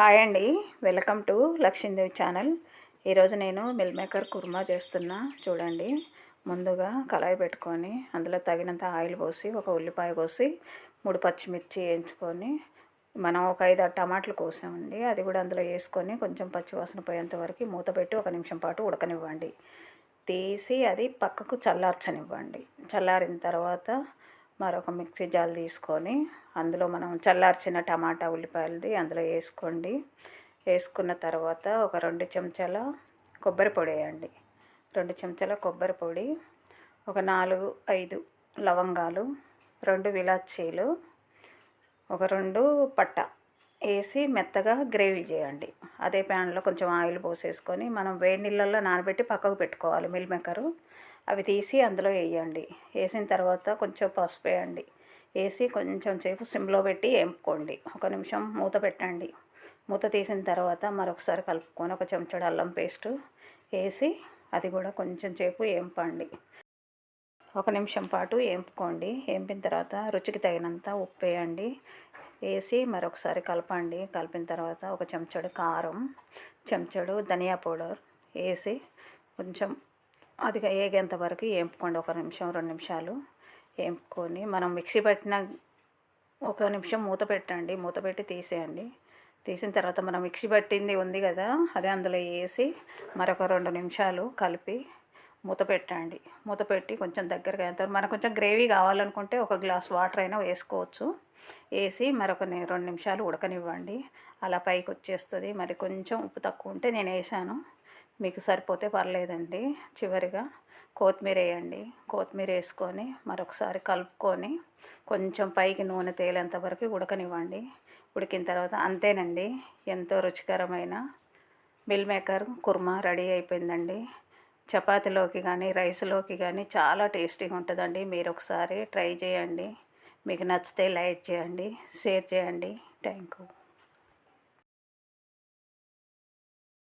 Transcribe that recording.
Hi అండి, welcome to Lakshmidevi channel. ఈరోజు నేను మిల్ మేకర్ కుర్మా చేస్తున్నా. చూడండి, ముందుగా కళాయి పెట్టుకొని అందులో తగినంత ఆయిల్ పోసి ఒక ఉల్లిపాయ కోసి 3 పచ్చిమిర్చి వేయించుకొని మనం ఒక 5-6 టమాటాలు కోసామండి. అది కూడా అందులో వేసుకొని కొంచెం పచ్చివాసన పోయేంత వరకు మూత పెట్టి 1 నిమిషం పాటు ఉడకనివ్వండి. తీసి అది పక్కకు చల్లార్చనివ్వండి. చల్లారిన తర్వాత మరొక మిక్సీ జార్ తీసుకొని అందులో మనం చల్లార్చిన టమాటా ఉల్లిపాయలది అందులో వేసుకోండి. వేసుకున్న తర్వాత ఒక 2 చెంచాల కొబ్బరి పొడి వేయండి. 2 చెంచాల కొబ్బరి పొడి, ఒక 4-5 లవంగాలు, 2 విలాచీలు, ఒక 2 పట్ట వేసి మెత్తగా గ్రేవీ చేయండి. అదే ప్యాన్లో కొంచెం ఆయిల్ పోసేసుకొని మనం వేడి నీళ్ళల్లో నానబెట్టి పక్కకు పెట్టుకోవాలి మిల్ మేకరు. అవి తీసి అందులో వేయండి. వేసిన తర్వాత కొంచెం పసుపు వేయండి. వేసి కొంచెం సేపు సిమ్లో పెట్టి వేపుకోండి. 1 నిమిషం మూత పెట్టండి. మూత తీసిన తర్వాత మరొకసారి కలుపుకొని ఒక చెంచాడు అల్లం పేస్టు వేసి అది కూడా కొంచెం సేపు వేపండి. 1 నిమిషం పాటు వేపుకోండి. వేపిన తర్వాత రుచికి తగినంత ఉప్పు వేయండి. వేసి మరొకసారి కలపండి. కలిపిన తర్వాత ఒక చెంచాడు కారం, చెంచాడు ధనియా పౌడర్ వేసి కొంచెం అది వేగేంత వరకు వేపుకోండి. 1 నిమిషం 2 నిమిషాలు వేపుకొని మనం మిక్సీ పట్టిన 1 నిమిషం మూత పెట్టండి. మూత పెట్టి తీసేయండి. తీసిన తర్వాత మనం మిక్సీ పట్టింది ఉంది కదా, అదే అందులో వేసి మరొక 2 నిమిషాలు కలిపి మూత పెట్టండి. మూత పెట్టి కొంచెం దగ్గరగా అయిన తర్వాత మనకు కొంచెం గ్రేవీ కావాలనుకుంటే 1 గ్లాస్ వాటర్ అయినా వేసుకోవచ్చు. వేసి మరొక 2 నిమిషాలు ఉడకనివ్వండి. అలా పైకి వచ్చేస్తుంది. మరి కొంచెం ఉప్పు తక్కువ ఉంటే నేను వేసాను, మీకు సరిపోతే పర్లేదండి. చివరిగా కొత్తిమీర వేయండి. కొత్తిమీర వేసుకొని మరొకసారి కలుపుకొని కొంచెం పైకి నూనె తేలేంత వరకు ఉడకనివ్వండి. ఉడికిన తర్వాత అంతేనండి, ఎంతో రుచికరమైన మిల్ మేకర్ కుర్మా రెడీ అయిపోయిందండి. చపాతీలోకి కానీ రైస్లోకి కానీ చాలా టేస్టీగా ఉంటుందండి. మీరు ఒకసారి ట్రై చేయండి. మీకు నచ్చితే లైక్ చేయండి, షేర్ చేయండి. Thank you.